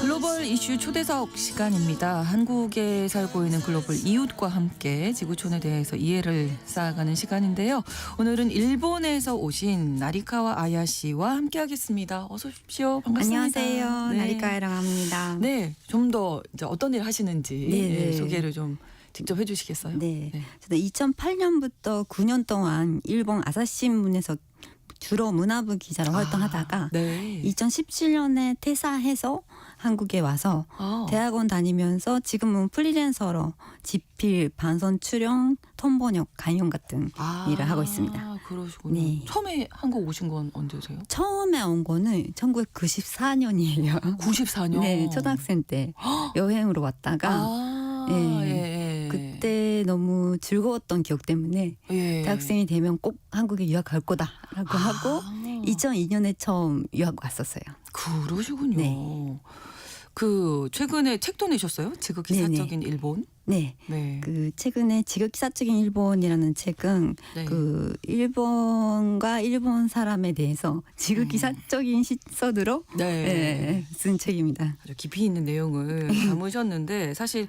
글로벌 이슈 초대석 시간입니다. 한국에 살고 있는 글로벌 이웃과 함께 지구촌에 대해서 이해를 쌓아가는 시간인데요. 오늘은 일본에서 오신 나리카와 아야 씨와 함께하겠습니다. 어서 오십시오. 반갑습니다. 안녕하세요. 네. 나리카이라고 합니다. 네, 좀 더 어떤 일 하시는지 네. 소개를 좀 직접 해주시겠어요? 네. 네. 저는 2008년부터 9년 동안 일본 아사히신문에서 주로 문화부 기자로 활동하다가 네. 2017년에 퇴사해서 한국에 와서 대학원 다니면서 지금은 프리랜서로 집필, 반선 출연, 톤번역, 강연 같은 일을 하고 있습니다. 그러시군요. 네. 처음에 한국 오신 건 언제세요? 처음에 온 거는 1994년이에요. 94년. 네, 초등학생 때 여행으로 왔다가 그때 너무 즐거웠던 기억 때문에 대학생이 되면 꼭 한국에 유학 갈 거다라고 하고 2002년에 처음 유학 왔었어요. 그러시군요. 네. 그 최근에 책도 내셨어요? 지극기사적인 일본. 네. 네. 그 최근에 지극기사적인 일본이라는 책은 네. 그 일본과 일본 사람에 대해서 지극기사적인 시선으로 쓴 책입니다. 아주 깊이 있는 내용을 담으셨는데 사실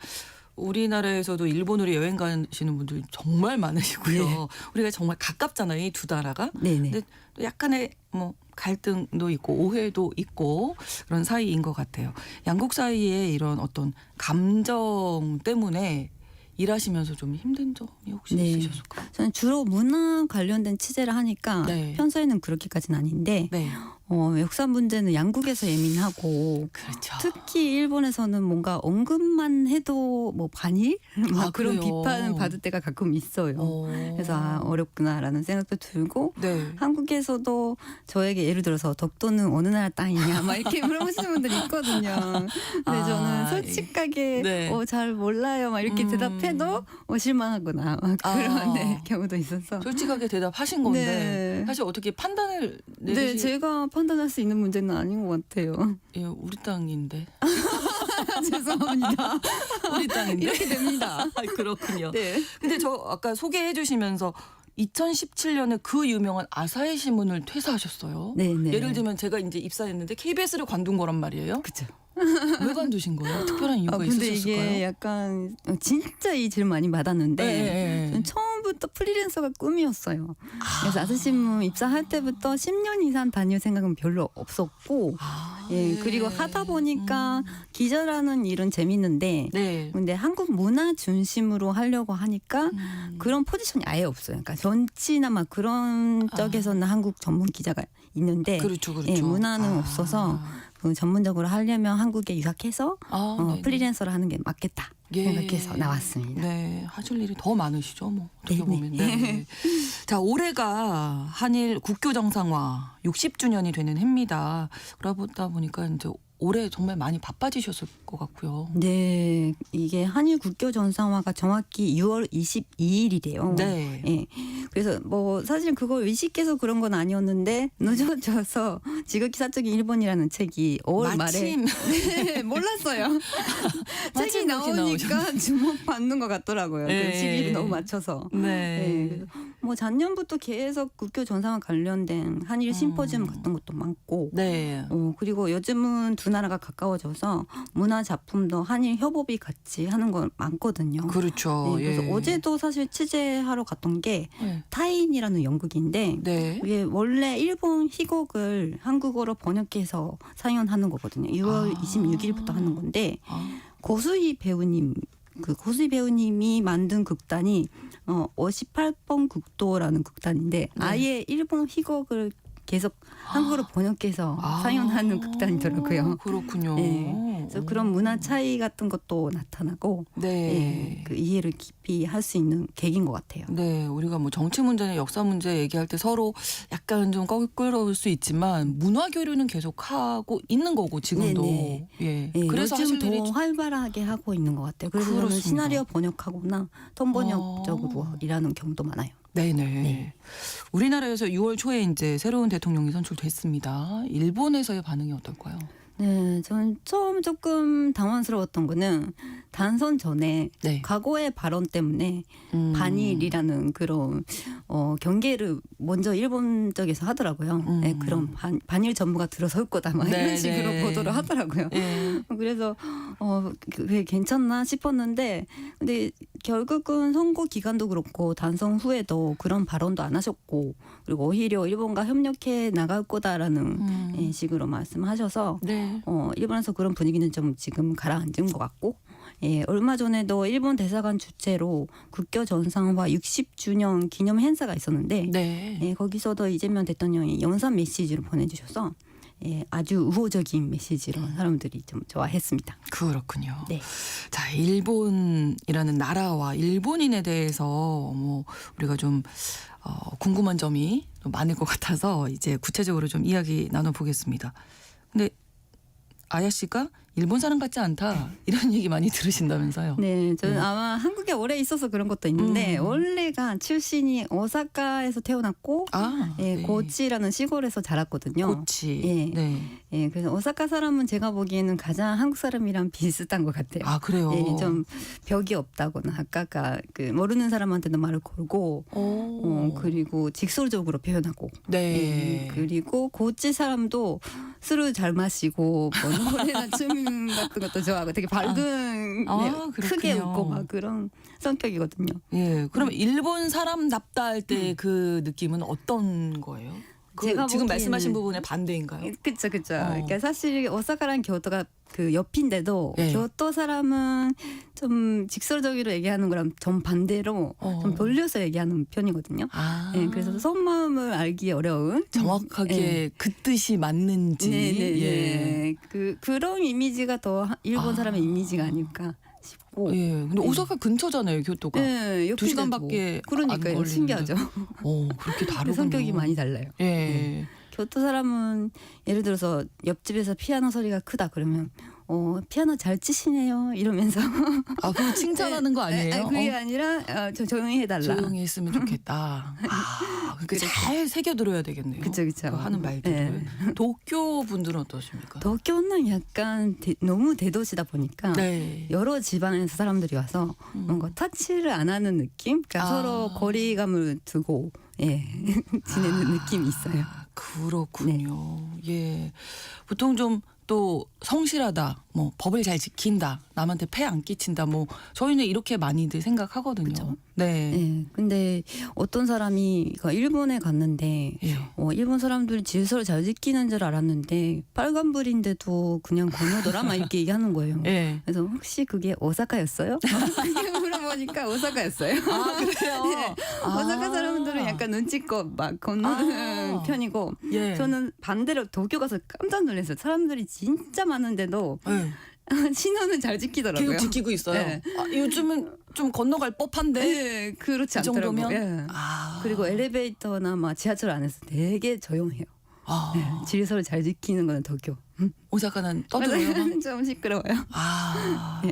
우리나라에서도 일본으로 여행 가시는 분들 정말 많으시고요. 네. 우리가 정말 가깝잖아요, 이 두 나라가. 네네. 근데 또 약간의 갈등도 있고 오해도 있고 그런 사이인 것 같아요. 양국 사이에 이런 어떤 감정 때문에 일하시면서 좀 힘든 점이 혹시 네. 있으셨을까요? 저는 주로 문화 관련된 취재를 하니까 네. 평소에는 그렇게까지는 아닌데 네. 역사 문제는 양국에서 예민하고 그렇죠. 특히 일본에서는 뭔가 언급만 해도 뭐 반일? 막 그런 그래요? 비판을 받을 때가 가끔 있어요. 그래서 어렵구나라는 생각도 들고 네. 한국에서도 저에게 예를 들어서 덕도는 어느 나라 땅이냐 막 이렇게 물어보시는 분들이 있거든요. 근데 저는 솔직하게 네. 잘 몰라요 막 이렇게 대답해도 실망하거나 막 그런 경우도 있어서 솔직하게 대답하신 건데 네. 사실 어떻게 판단을 네, 제가 판단할 수 있는 문제는 아닌 것 같아요. 예, 우리 땅인데. 죄송합니다. 우리 땅인데. 이렇게 됩니다. 그렇군요. 네. 근데 저 아까 소개해 주시면서 2017년에 그 유명한 아사히 신문을 퇴사하셨어요. 네네. 예를 들면 제가 이제 입사했는데 KBS를 관둔 거란 말이에요. 그죠. 왜 관두신 거예요? 특별한 이유가 근데 있으셨을까요? 이게 약간 진짜 이 질문 많이 받았는데 네. 저는 처음부터 프리랜서가 꿈이었어요. 그래서 아사히신문 입사할 때부터 10년 이상 다닐 생각은 별로 없었고 그리고 하다 보니까 기자라는 일은 재밌는데 네. 근데 한국 문화 중심으로 하려고 하니까 그런 포지션이 아예 없어요. 그러니까 정치나 막 그런 쪽에서는 한국 전문 기자가 있는데 그렇죠. 문화는 없어서 전문적으로 하려면 한국에 유학해서 네네. 프리랜서를 하는 게 맞겠다 생각해서 나왔습니다. 네, 하실 일이 더 많으시죠, 뭐 어떻게 네네. 보면. 네. 자, 올해가 한일 국교 정상화 60주년이 되는 해입니다. 그러다 보니까 이제 올해 정말 많이 바빠지셨을 것 같고요. 네, 이게 한일 국교 정상화가 정확히 6월 22일이래요. 네. 예. 그래서 뭐 사실 그걸 의식해서 그런 건 아니었는데 늦어져서 지극기사적인 일본이라는 책이 5월 말에 네, 몰랐어요. 책이 나오니까 주목받는 것 같더라고요. 네. 그 시기를 너무 맞춰서. 네. 그래서 뭐 작년부터 계속 국교 정상화 관련된 한일 심포지엄 같은 것도 많고. 네. 그리고 요즘은 두 나라가 가까워져서 문화 작품도 한일 협업이 같이 하는 거 많거든요. 그렇죠. 네, 그래서 어제도 사실 취재하러 갔던 게 네. 타인이라는 연극인데 네. 이게 원래 일본 희곡을 한국어로 번역해서 상연하는 거거든요. 6월 26일부터 하는 건데 고수희 배우님이 만든 극단이 58번 국도라는 극단인데 아예 일본 희곡을 계속 한국어로 번역해서 상연하는 극단이더라고요. 그렇군요. 네. 그래서 그런 문화 차이 같은 것도 나타나고 그 이해를 깊이 할 수 있는 계기인 것 같아요. 네, 우리가 뭐 정치 문제나 역사 문제 얘기할 때 서로 약간 좀 껄끄러울 수 있지만 문화 교류는 계속 하고 있는 거고 지금도. 네네. 예. 네, 그래서 요즘 하실 더 일이 활발하게 하고 있는 것 같아요. 그래서 저는 그렇습니다. 시나리오 번역하거나 톤 번역 쪽으로 일하는 경우도 많아요. 네네. 네. 우리나라에서 6월 초에 이제 새로운 대통령이 선출됐습니다. 일본에서의 반응이 어떨까요? 네, 저는 처음 조금 당황스러웠던 거는 단선 전에 네. 과거의 발언 때문에 반일이라는 그런 경계를 먼저 일본 쪽에서 하더라고요. 네, 그런 반일 전부가 들어설 거다 막 네, 이런 식으로 네. 보도를 하더라고요. 예. 그래서 그게 괜찮나 싶었는데 근데 결국은 선거 기간도 그렇고 단선 후에도 그런 발언도 안 하셨고 그리고 오히려 일본과 협력해 나갈 거다라는 예, 식으로 말씀하셔서 네. 일본에서 그런 분위기는 좀 지금 가라앉은 것 같고 예, 얼마 전에도 일본 대사관 주최로 국교 정상화 60주년 기념 행사가 있었는데 네. 예, 거기서도 이재명 대통령이 영상 메시지를 보내주셔서 예, 아주 우호적인 메시지로 사람들이 좀 좋아했습니다. 그렇군요. 네. 자, 일본이라는 나라와 일본인에 대해서 뭐 우리가 좀 궁금한 점이 좀 많을 것 같아서 이제 구체적으로 좀 이야기 나눠보겠습니다. 근데 아야 씨가 일본 사람 같지 않다 이런 얘기 많이 들으신다면서요? 네, 저는 아마 한국에 오래 있어서 그런 것도 있는데 원래가 출신이 오사카에서 태어났고 아, 예, 네. 고치라는 시골에서 자랐거든요. 고치. 예. 네. 예, 그래서 오사카 사람은 제가 보기에는 가장 한국 사람이랑 비슷한 것 같아요. 아, 그래요? 예, 좀 벽이 없다거나 아까가 그 모르는 사람한테도 말을 걸고 그리고 직설적으로 표현하고 네. 예, 그리고 고치 사람도 술을 잘 마시고 뭐 노래나 춤 같은 것도 좋아하고 되게 밝은 아, 크게 그렇군요. 웃고 막 그런 성격이거든요. 예. 그럼 일본 사람답다 할 때 그 느낌은 어떤 거예요? 제가 지금 보기에는- 말씀하신 부분의 반대인가요? 그렇죠, 그렇죠. 그러니까 사실 오사카랑 교토가 그 옆인데도 네. 교토 사람은 좀 직설적으로 얘기하는 거랑 좀 반대로 좀 돌려서 얘기하는 편이거든요. 아. 예, 그래서 속마음을 알기 어려운 정확하게 예. 그 뜻이 맞는지. 네네네. 예. 그런 이미지가 더 일본 사람의 이미지가 아닐까 싶고. 예. 근데 오사카 근처잖아요, 교토가. 네, 두 시간밖에 안 그러니까요. 걸리는데. 신기하죠. 그렇게 다르군요. 성격이 많이 달라요. 예. 교토 사람은 예를 들어서 옆집에서 피아노 소리가 크다 그러면 피아노 잘 치시네요 이러면서 아, 그거 칭찬하는 거 아니에요? 그게 아니라 저 조용히 해달라. 조용히 했으면 좋겠다. 아, 그렇게 잘 새겨 들어야 되겠네요. 그쵸, 그쵸. 그 하는 말들을. 도쿄 분들은 어떠십니까? 도쿄는 약간 너무 대도시다 보니까 네. 여러 지방에서 사람들이 와서 뭔가 터치를 안 하는 느낌? 그러니까 서로 거리감을 두고 예 지내는 느낌이 있어요. 그렇군요. 예. 보통 좀 또 성실하다, 뭐 법을 잘 지킨다, 남한테 폐 안 끼친다, 뭐 저희는 이렇게 많이들 생각하거든요. 그쵸? 네. 예, 근데 어떤 사람이 일본에 갔는데 예. 일본 사람들이 질서를 잘 지키는 줄 알았는데 빨간불인데도 그냥 건너더라 막 이렇게 얘기하는 거예요. 예. 그래서 혹시 그게 오사카였어요? 그게 물어보니까 오사카였어요. 아, 그래요? 네. 오사카 사람들은 약간 눈치껏 막 건너는 편이고 예. 저는 반대로 도쿄 가서 깜짝 놀랐어요. 사람들이 진짜 많은데도 예. 신호는 잘 지키더라고요. 계속 지키고 있어요. 네. 아, 요즘은 좀 건너갈 법한데. 네, 그렇지 이 않더라고요. 정도면? 예. 아. 그리고 엘리베이터나 막 지하철 안에서 되게 조용해요. 아. 네, 질서를 잘 지키는 거는 도쿄. 오사카는 떠들어요. 좀 시끄러워요. 아.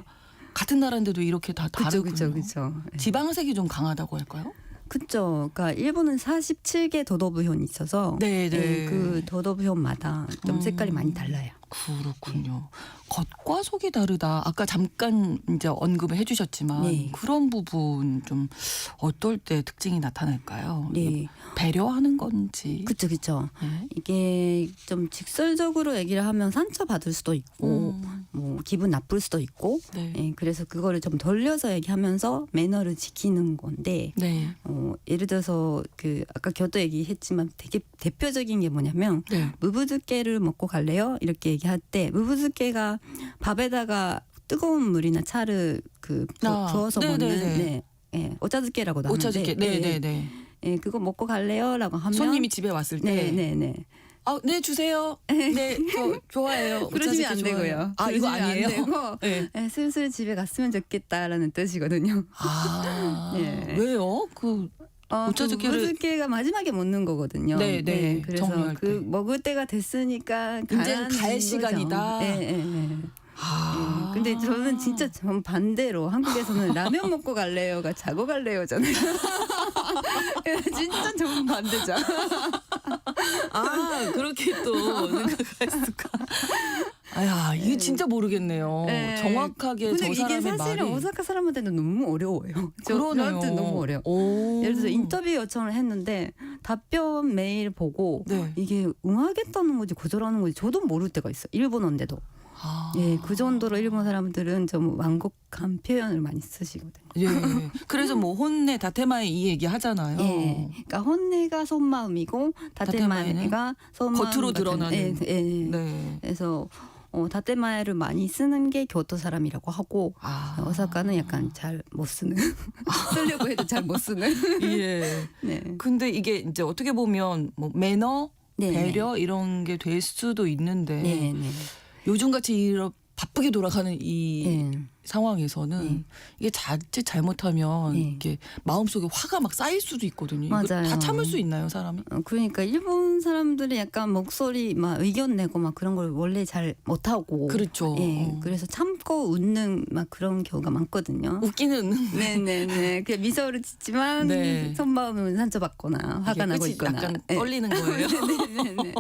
같은 나라인데도 이렇게 다 그쵸, 다르군요. 그쵸. 지방색이 좀 강하다고 할까요? 그쵸. 그러니까 일본은 47개 도도부현이 있어서 네, 네. 그 도도부현마다 좀 색깔이 많이 달라요. 그렇군요. 겉과 속이 다르다. 아까 잠깐 이제 언급을 해주셨지만 네. 그런 부분 좀 어떨 때 특징이 나타날까요? 네. 배려하는 건지. 그쵸, 그쵸. 네. 이게 좀 직설적으로 얘기를 하면 상처받을 수도 있고, 뭐, 기분 나쁠 수도 있고, 네. 예, 그래서 그거를 좀 돌려서 얘기하면서 매너를 지키는 건데, 네. 예를 들어서 아까 교토 얘기했지만 되게 대표적인 게 뭐냐면, 네. 무부즈케를 먹고 갈래요? 이렇게 얘기할 때, 무부즈케가 밥에다가 뜨거운 물이나 차를 부어서 네네네. 먹는, 네. 예, 오차즈케라고도 하는데, 오차즈케. 네네네. 예, 그거 먹고 갈래요?라고 하면 손님이 집에 왔을 때. 네네네. 아, 네 주세요. 네, 저 좋아해요. 그러시면 안 오차즈케 좋아해요. 되고요. 아, 이거 그러시면 안 아니에요? 되고, 네. 예, 슬슬 집에 갔으면 좋겠다라는 뜻이거든요. 아, 네. 왜요? 오차즈케를- 무즈케가 마지막에 먹는 거거든요. 네, 네. 그래서 정리할 때. 먹을 때가 됐으니까 이제 가라는 갈 거죠. 시간이다. 네, 네, 네. 아. 근데 저는 진짜 전 반대로 한국에서는 라면 먹고 갈래요가 자고 갈래요잖아요. 진짜 좋은 반대죠. 아, 그렇게 또 생각할 수가. 아야, 이게 진짜 모르겠네요. 네. 정확하게 근데 저 이게 사람의 사실은 말이. 오사카 사람한테는 너무 어려워요. 그러네요. 저한테 너무 어려워. 오. 예를 들어서 인터뷰 요청을 했는데 답변 메일 보고 네. 이게 응하겠다는 건지 거절하는 건지 저도 모를 때가 있어요. 일본어인데도. 아. 예, 그 정도로 일본 사람들은 좀 완곡한 표현을 많이 쓰시거든요. 예. 그래서 뭐 혼내 다테마에 이 얘기 하잖아요. 예, 그러니까 혼내가 속마음이고 다테마에가 속마음 겉으로 드러나는. 예, 예. 네. 그래서 다테마에를 많이 쓰는 게 교토 사람이라고 하고 아. 오사카는 약간 잘 못 쓰는 쓰려고 해도 잘 못 쓰는. 예. 네. 근데 이게 이제 어떻게 보면 뭐 매너, 네, 배려 이런 게 될 수도 있는데 네, 네. 요즘같이 이런 바쁘게 돌아가는 이 네. 상황에서는 네. 이게 자칫 잘못하면 네. 이게 마음속에 화가 막 쌓일 수도 있거든요. 이거 맞아요. 다 참을 수 있나요, 사람이? 그러니까 일본 사람들이 약간 목소리 막 의견 내고 막 그런 걸 원래 잘 못하고 그렇죠. 예, 그래서 참고 웃는 막 그런 경우가 많거든요. 웃기는 네네네. 그냥 미소를 짓지만 네. 속마음은 상처받거나 화가 나고 끝이 있거나. 약간 예. 떨리는 거예요. 네네네.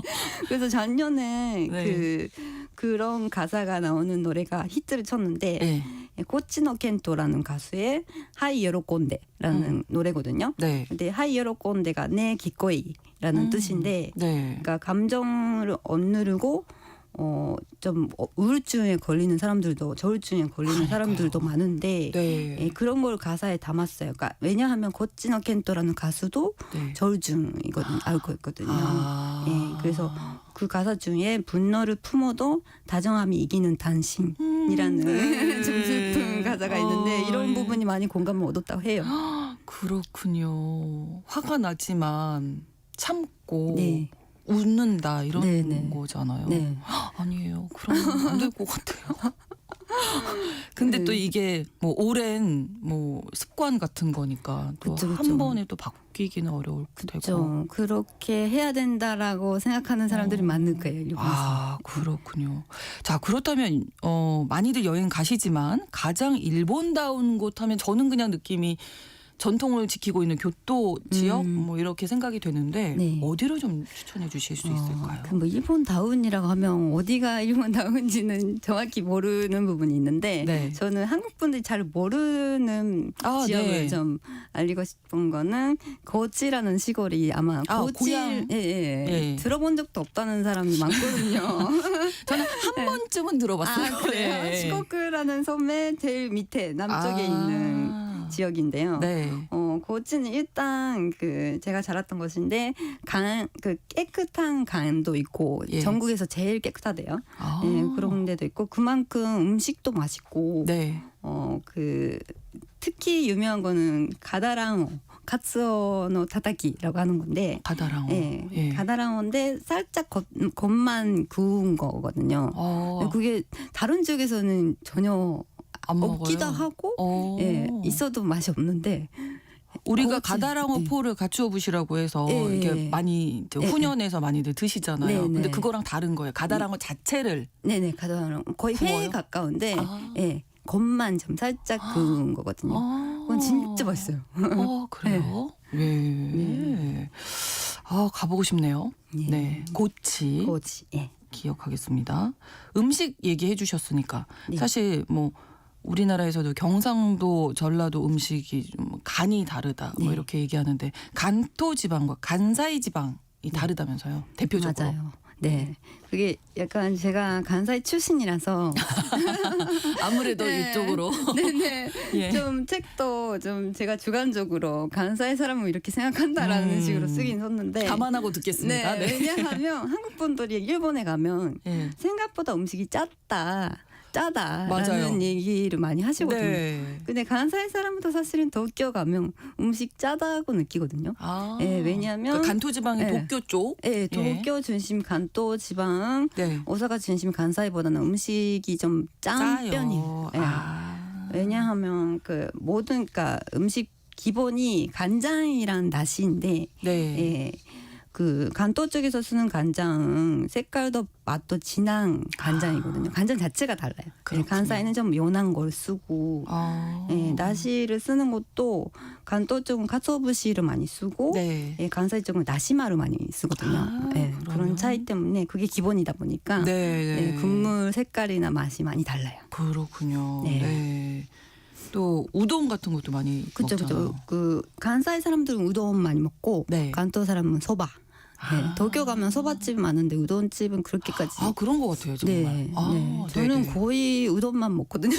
그래서 작년에 네. 그런 가사가 나오는 노래가 히트를 쳤는데 네. 코치노 켄토라는 가수의 하이 요로꼰데라는 노래거든요. 네. 근데 하이 요로꼰데가 네 기꺼이라는 뜻인데 네. 그러니까 감정을 억누르고 좀 우울증에 걸리는 사람들도 저울증에 걸리는 사람들도 많은데 네. 예, 그런 걸 가사에 담았어요. 그러니까 왜냐하면 고치노 켄토라는 가수도 네. 저울증이거든 알고 있거든요. 아. 예, 그래서 그 가사 중에 분노를 품어도 다정함이 이기는 당신이라는 네. 좀 슬픈 가사가 있는데 이런 예. 부분이 많이 공감을 얻었다고 해요. 그렇군요. 화가 나지만 참고 네. 웃는다 이런 네네. 거잖아요. 네. 아니에요. 그러면 안 될 것 같아요. 근데 네. 또 이게 뭐 오랜 뭐 습관 같은 거니까 또 그쵸, 한 그쵸. 번에 또 바뀌기는 어려울 테고. 좀 그렇게 해야 된다라고 생각하는 사람들이 많을 거예요. 일본에서. 아, 그렇군요. 자, 그렇다면 많이들 여행 가시지만 가장 일본다운 곳 하면 저는 그냥 느낌이 전통을 지키고 있는 교토 지역 뭐 이렇게 생각이 되는데 네. 어디로 좀 추천해 주실 수 있을까요? 뭐 일본 다운이라고 하면 어디가 일본 다운지는 정확히 모르는 부분이 있는데 네. 저는 한국 분들이 잘 모르는 아, 지역을 네. 좀 알리고 싶은 거는 고치라는 시골이 아마 아, 고치 고향. 예. 예. 들어본 적도 없다는 사람이 많거든요. 저는 한 번쯤은 들어봤어요. 아, 그래요? 네. 시코쿠라는 섬의 제일 밑에 남쪽에 아. 있는 지역인데요. 네. 고치는 일단 제가 자랐던 곳인데 그 깨끗한 강도 있고 예. 전국에서 제일 깨끗하대요. 아. 예, 그런 데도 있고 그만큼 음식도 맛있고 네. 특히 유명한 거는 가다랑어 카츠오노 타타키라고 하는 건데 가다랑어. 예, 예. 가다랑어인데 살짝 겉만 구운 거거든요. 그게 다른 지역에서는 전혀 안 없기도 먹어요. 하고 예, 있어도 맛이 없는데 우리가 고치. 가다랑어 네. 포를 갖추어 보시라고 해서 예. 이게 많이 이제 예. 훈연에서 많이들 드시잖아요. 네, 근데 네. 그거랑 다른 거예요. 가다랑어 자체를 네네 가다랑어 거의 회에 구워요? 가까운데 아. 예, 겉만 좀 살짝 구운 거거든요. 그건 진짜 맛있어요. 그래요? 네. 아, 가보고 싶네요. 예. 네. 고치 고치. 예. 기억하겠습니다. 음식 얘기해 주셨으니까 네. 사실 뭐 우리나라에서도 경상도, 전라도 음식이 좀 간이 다르다 뭐 네. 이렇게 얘기하는데 간토 지방과 간사이 지방이 다르다면서요. 대표적으로. 맞아요. 네. 그게 약간 제가 간사이 출신이라서 아무래도 네. 이쪽으로. 네네. 예. 좀 책도 좀 제가 주관적으로 간사이 사람은 이렇게 생각한다라는 식으로 쓰긴 썼는데 감안하고 듣겠습니다. 네. 왜냐하면 한국 분들이 일본에 가면 네. 생각보다 음식이 짜다라는 맞아요. 얘기를 많이 하시거든요. 네. 근데 간사이 사람도 사실은 도쿄 가면 음식 짜다고 느끼거든요. 아. 예, 왜냐하면 간토 지방의 예. 도쿄 쪽. 예, 도쿄 중심 간도 지방, 네. 오사카 중심 간사이보다는 음식이 좀 짠 짜요. 편이에요. 예. 아. 왜냐하면 그러니까 음식 기본이 간장이란 다시인데 네. 예, 그 간도 쪽에서 쓰는 간장은 색깔도 맛도 진한 간장이거든요. 간장 자체가 달라요. 네, 그렇군요. 간사이는 좀 연한 걸 쓰고 예, 나시를 쓰는 것도 간도 쪽은 가츠오부시를 많이 쓰고 네. 예, 간사이 쪽은 나시마를 많이 쓰거든요. 예, 그러면. 그런 차이 때문에 그게 기본이다 보니까 네. 예, 국물 색깔이나 맛이 많이 달라요. 그렇군요. 네. 네. 또 우동 같은 것도 많이 그렇죠, 먹잖아요. 그렇죠. 그 간사이 사람들은 우동 많이 먹고 네. 간도 사람은 소바. 네, 도쿄 가면 소바집 많은데 우동집은 그렇게까지. 아 그런 것 같아요 정말. 네, 아, 네. 저는 네네. 거의 우동만 먹거든요.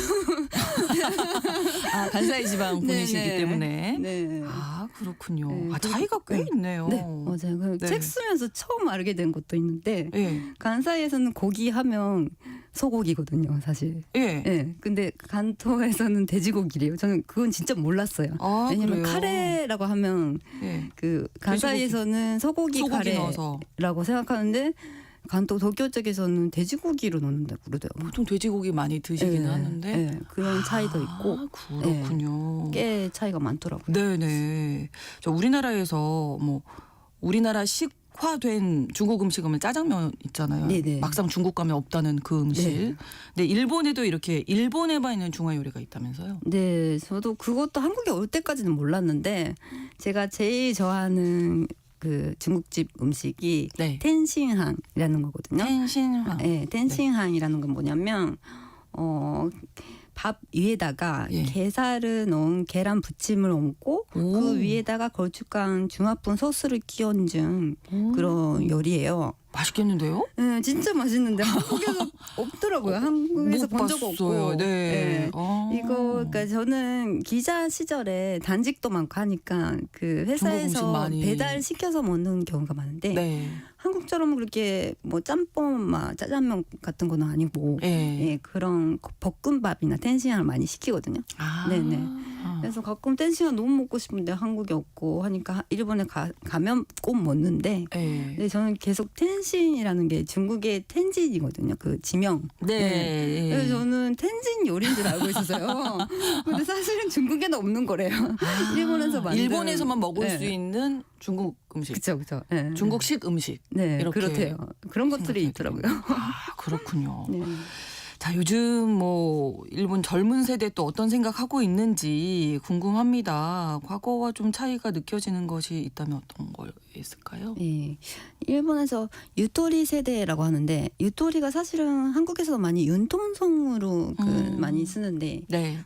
아 간사이 지방 분이시기 네, 네. 때문에. 네. 아 그렇군요. 네, 아 차이가 꽤 네. 있네요. 네, 맞아요. 그 네. 책 쓰면서 처음 알게 된 것도 있는데 예. 간사이에서는 고기 하면 소고기거든요, 사실. 예. 네, 근데 간토에서는 돼지고기래요. 저는 그건 진짜 몰랐어요. 아, 왜냐면 그래요? 카레라고 하면 예. 그 간사이에서는 소고기 넣어서 카레라고 생각하는데 간토 도쿄 쪽에서는 돼지고기로 넣는다고 그러더라고요. 보통 돼지고기 많이 드시긴 네, 하는데 네, 그런 차이도 있고 아, 그렇군요. 꽤 차이가 많더라고요. 네네. 저 우리나라에서 뭐 우리나라 식화된 중국 음식은 짜장면 있잖아요. 네네. 막상 중국 가면 없다는 그 음식. 네. 근데 일본에도 이렇게 일본에만 있는 중화 요리가 있다면서요? 네, 저도 그것도 한국에 올 때까지는 몰랐는데 제가 제일 좋아하는 그 중국집 음식이 네. 텐싱항이라는 거거든요. 텐신황. 네, 텐싱항이라는 건 뭐냐면 밥 위에다가 예. 게살을 넣은 계란 부침을 얹고 오. 그 위에다가 걸쭉한 중화분 소스를 끼얹은 그런 요리예요. 맛있겠는데요? 네, 진짜 맛있는데 한국에서 없더라고요. 한국에서 못 본 적 봤어요. 없고. 네. 네. 아. 이거 그러니까 저는 기자 시절에 단직도 많고 하니까 그 중국 음식 회사에서 많이. 배달 시켜서 먹는 경우가 많은데 네. 한국처럼 그렇게 뭐 짬뽕, 막 짜장면 같은 거는 아니고 예. 예, 그런 볶음밥이나 텐시향을 많이 시키거든요. 아. 네네. 아. 그래서 가끔 텐시향 너무 먹고 싶은데 한국에 없고 하니까 일본에 가면 꼭 먹는데 예. 근데 저는 계속 텐신이라는 게 중국의 텐진이거든요. 그 지명. 네. 그래서 저는 텐진 요리인 줄 알고 있었어요. 근데 사실은 중국에는 없는 거래요. 일본에서 만든. 일본에서만 먹을 네. 수 있는 중국 음식. 그렇죠, 그렇죠. 네. 중국식 음식. 네, 이렇게 그렇대요. 그런 것들이 생각해야 있더라고요. 아, 그렇군요. 네. 자, 요즘 뭐 일본 젊은 세대 또 어떤 생각하고 있는지 궁금합니다. 과거와 좀 차이가 느껴지는 것이 있다면 어떤 걸 있을까요? 네. 일본에서 유토리 세대라고 하는데 유토리가 사실은 한국에서 많이 융통성으로 많이 쓰는데 네.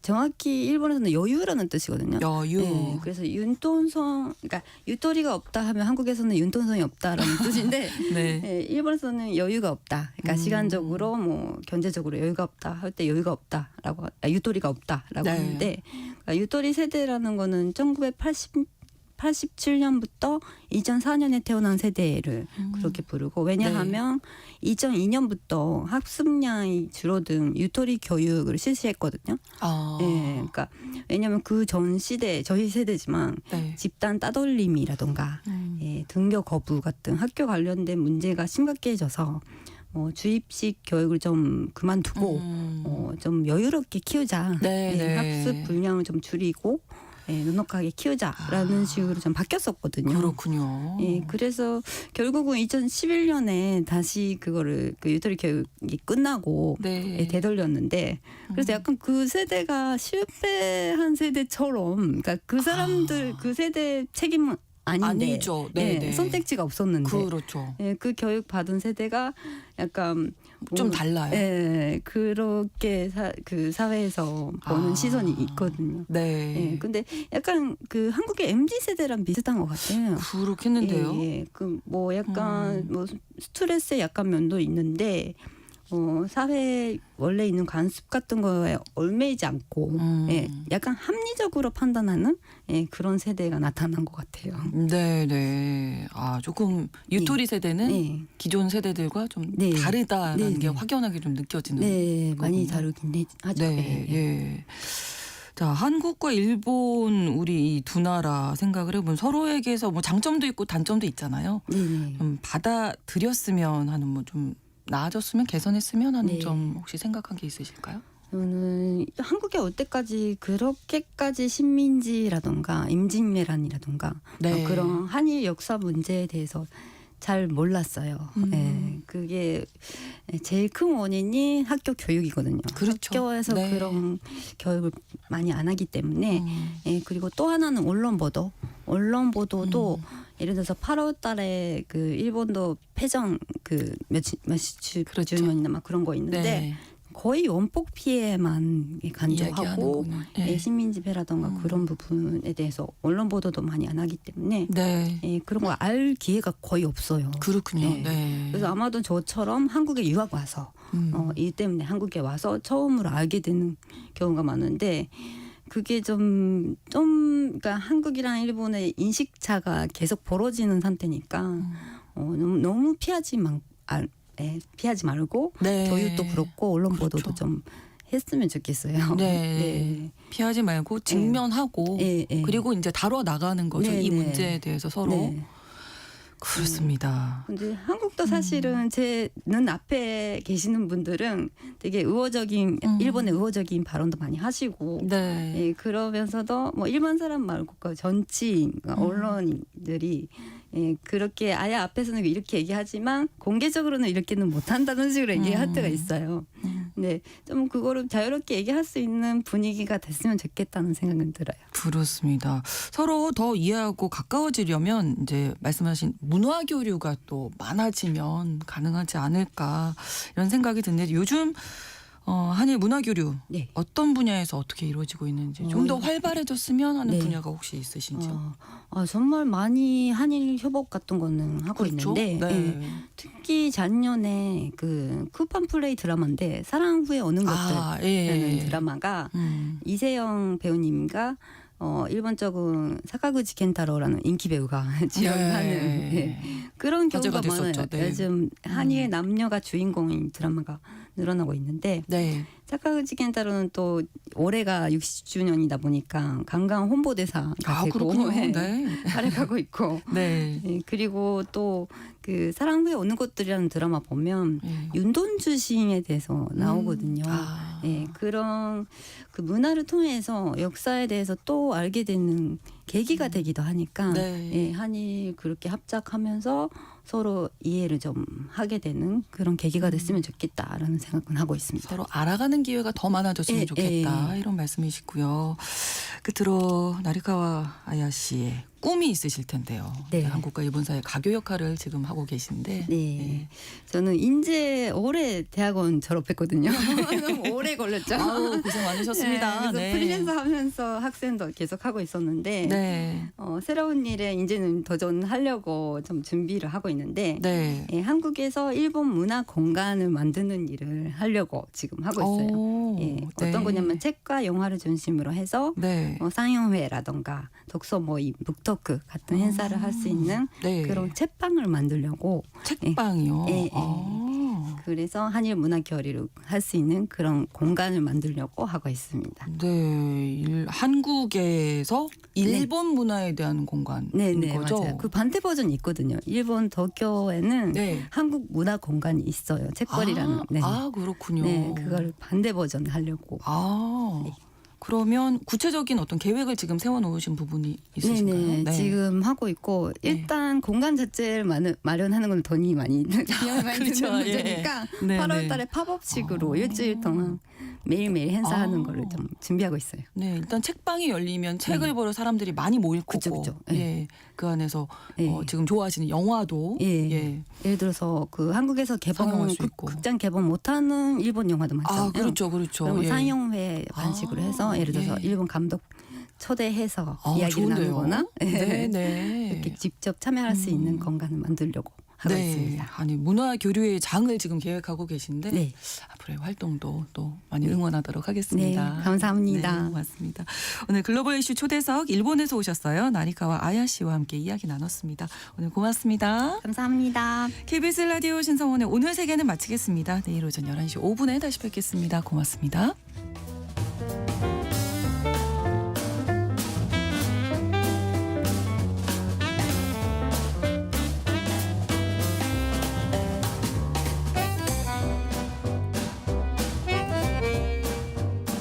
정확히 일본에서는 여유라는 뜻이거든요. 여유. 네, 그래서 융통성, 그러니까 유토리가 없다 하면 한국에서는 융통성이 없다라는 뜻인데 네. 네, 일본에서는 여유가 없다. 그러니까 시간적으로 뭐 경제적으로 여유가 없다 할 때 여유가 없다라고 유토리가 없다라고 네. 하는데 그러니까 유토리 세대라는 거는 1987년부터 2004년에 태어난 세대를 그렇게 부르고 왜냐하면 2002년부터 학습량이 줄어든 유토리 교육을 실시했거든요. 아. 네, 그러니까 왜냐하면 그 전 시대 저희 세대지만 네. 집단 따돌림이라던가 예, 등교 거부 같은 학교 관련된 문제가 심각해져서 주입식 교육을 좀 그만두고 좀 여유롭게 키우자. 네, 예, 네. 학습 분량을 좀 줄이고 예, 넉넉하게 키우자라는 식으로 좀 바뀌었었거든요. 그렇군요. 예, 그래서 결국은 2011년에 다시 그거를 그 유토리 교육이 끝나고 네. 예, 되돌렸는데 그래서 약간 그 세대가 실패한 세대처럼 그러니까 그 사람들 그 세대 책임은 아닌데 아니죠. 네, 예, 네. 선택지가 없었는데 그렇죠. 예, 그 교육 받은 세대가 약간 좀 달라요. 예, 그렇게 그 사회에서 보는 시선이 있거든요. 네. 예, 근데 약간 그 한국의 MZ 세대랑 비슷한 것 같아요. 그렇겠는데요. 예, 예. 그 뭐 약간 뭐 스트레스의 약간 면도 있는데 사회에 원래 있는 관습 같은 거에 얽매이지 않고 예, 약간 합리적으로 판단하는 예, 그런 세대가 나타난 것 같아요. 네, 네. 아, 조금 유토리 세대는 예. 기존 세대들과 좀 네. 다르다라는 네, 게 네. 확연하게 좀 느껴지는. 네, 많이 거군요. 다르긴 하죠. 네, 예, 예. 예. 자, 한국과 일본 우리 이 두 나라 생각을 해보면 서로에게서 뭐 장점도 있고 단점도 있잖아요. 네, 네. 좀 받아들였으면 하는 뭐 좀 나아졌으면 개선했으면 하는 네. 점 혹시 생각한 게 있으실까요? 저는 한국에 올 때까지 그렇게까지 식민지라던가 임진왜란이라던가 네. 그런 한일 역사 문제에 대해서 잘 몰랐어요. 예, 그게 제일 큰 원인이 학교 교육이거든요. 그렇죠. 학교에서 네. 그런 교육을 많이 안 하기 때문에 예, 그리고 또 하나는 언론 보도도 예를 들어서 8월 달에 그 일본도 패전 그 며칠 그렇죠. 주년이나 막 그런 거 있는데 네. 거의 원폭 피해만 간주하고 이야기하는군요. 네. 예, 식민지배라던가 그런 부분에 대해서 언론 보도도 많이 안 하기 때문에 네. 예, 그런 걸 알 기회가 거의 없어요. 그렇군요. 네. 네. 그래서 아마도 저처럼 한국에 유학 와서 이 때문에 한국에 와서 처음으로 알게 되는 경우가 많은데 그게 좀 그러니까 한국이랑 일본의 인식차가 계속 벌어지는 상태니까 너무 피하지 말고 네. 교육도 그렇고 언론 보도도 그렇죠. 좀 했으면 좋겠어요. 네. 피하지 말고 직면하고 예, 예. 그리고 이제 다뤄 나가는 거죠. 네, 이 네. 문제에 대해서 서로. 네. 그렇습니다. 근데 한국도 사실은 제 눈 앞에 계시는 분들은 되게 일본의 의호적인 발언도 많이 하시고 네. 예, 그러면서도 뭐 일본 사람 말고 그 전체인 언론인들이 예, 그렇게 아예 앞에서는 이렇게 얘기하지만 공개적으로는 이렇게는 못한다는 식으로 얘기할 때가 있어요. 근데 좀 그거를 자유롭게 얘기할 수 있는 분위기가 됐으면 좋겠다는 생각은 들어요. 그렇습니다. 서로 더 이해하고 가까워지려면 이제 말씀하신 문화 교류가 또 많아지면 가능하지 않을까 이런 생각이 드는데 요즘 한일 문화 교류 네. 어떤 분야에서 어떻게 이루어지고 있는지 좀 더 활발해졌으면 하는 네. 분야가 혹시 있으신지요? 정말 많이 한일 협업 같은 거는 하고 그렇죠? 있는데 네. 예, 특히 작년에 그 쿠팡 플레이 드라마인데 사랑 후에 오는 것들이라는 예. 드라마가 음. 이세영 배우님과 일본 쪽은 사카구치 켄타로라는 인기 배우가 주연하는 네. 예, 그런 화제가 경우가 많아요. 됐었죠. 네. 요즘 한일 남녀가 주인공인 드라마가 늘어나고 있는데 네. 사카구치 켄타로는 또 올해가 60주년이다 보니까 관광 홍보대사가 되고 그렇군요. 예, 네. 활약하고 있고 네. 예, 그리고 또 그 사랑 후에 오는 것들이라는 드라마 보면 예. 윤돈주 시인에 대해서 나오거든요. 예, 그런 그 문화를 통해서 역사에 대해서 또 알게 되는 계기가 되기도 하니까 네. 예, 한일 그렇게 합작하면서 서로 이해를 좀 하게 되는 그런 계기가 됐으면 좋겠다라는 생각은 하고 있습니다. 서로 알아가는 기회가 더 많아졌으면 예, 좋겠다 이런 말씀이시고요. 끝으로 나리카와 아야 씨의 꿈이 있으실 텐데요. 네. 한국과 일본 사이의 가교 역할을 지금 하고 계신데 네. 저는 이제 올해 대학원 졸업했거든요. 너무 오래 걸렸죠. 아우 고생 많으셨습니다. 그래서 네. 프리랜서 하면서 학생도 계속 하고 있었는데 네. 새로운 일에 이제는 도전하려고 좀 준비를 하고 있는데 네. 예, 한국에서 일본 문화 공간을 만드는 일을 하려고 지금 하고 있어요. 오, 예, 네. 어떤 거냐면 책과 영화를 중심으로 해서 네. 상영회라던가 독서 모임, 북토크 같은 행사를 할 수 있는 네. 그런 책방을 만들려고 책방이요. 예, 예. 아. 그래서 한일 문화 교류를 할 수 있는 그런 공간을 만들려고 하고 있습니다. 네, 한국에서 일본 문화에 대한 공간인 네네 거죠. 맞아요. 그 반대 버전이 있거든요. 일본 도쿄에는 네. 한국 문화 공간이 있어요. 책거리라는. 네. 그렇군요. 네, 그걸 반대 버전 하려고. 네. 그러면 구체적인 어떤 계획을 지금 세워놓으신 부분이 있으신가요? 네네. 네. 지금 하고 있고 일단 공간 자체를 마련하는 건 돈이 많이 비용이 많이 그렇죠. 드는 예. 문제니까 네, 8월달에 팝업식으로 일주일 동안 매일매일 행사하는 거를 좀 준비하고 있어요. 네, 일단 책방이 열리면 책을 보러 사람들이 많이 모일 거고, 그쵸. 예, 그 안에서 예. 지금 좋아하시는 영화도 예. 예를 들어서 그 한국에서 상영할 수 있고. 극장 개봉 못하는 일본 영화도 많잖아요. 그렇죠. 그럼 예. 상영회 방식으로 해서 예를 들어서 예. 일본 감독 초대해서 이야기를 좋은데요. 나누거나 네. 이렇게 직접 참여할 수 있는 공간을 만들려고 하고 있습니다. 아니 문화 교류의 장을 지금 계획하고 계신데 네. 앞으로의 활동도 또 많이 응원하도록 하겠습니다. 네, 감사합니다. 네, 고맙습니다. 오늘 글로벌 이슈 초대석 일본에서 오셨어요. 나리카와 아야 씨와 함께 이야기 나눴습니다. 오늘 고맙습니다. 감사합니다. KBS 라디오 신성원의 오늘 세계는 마치겠습니다. 내일 오전 11시 5분에 다시 뵙겠습니다. 고맙습니다.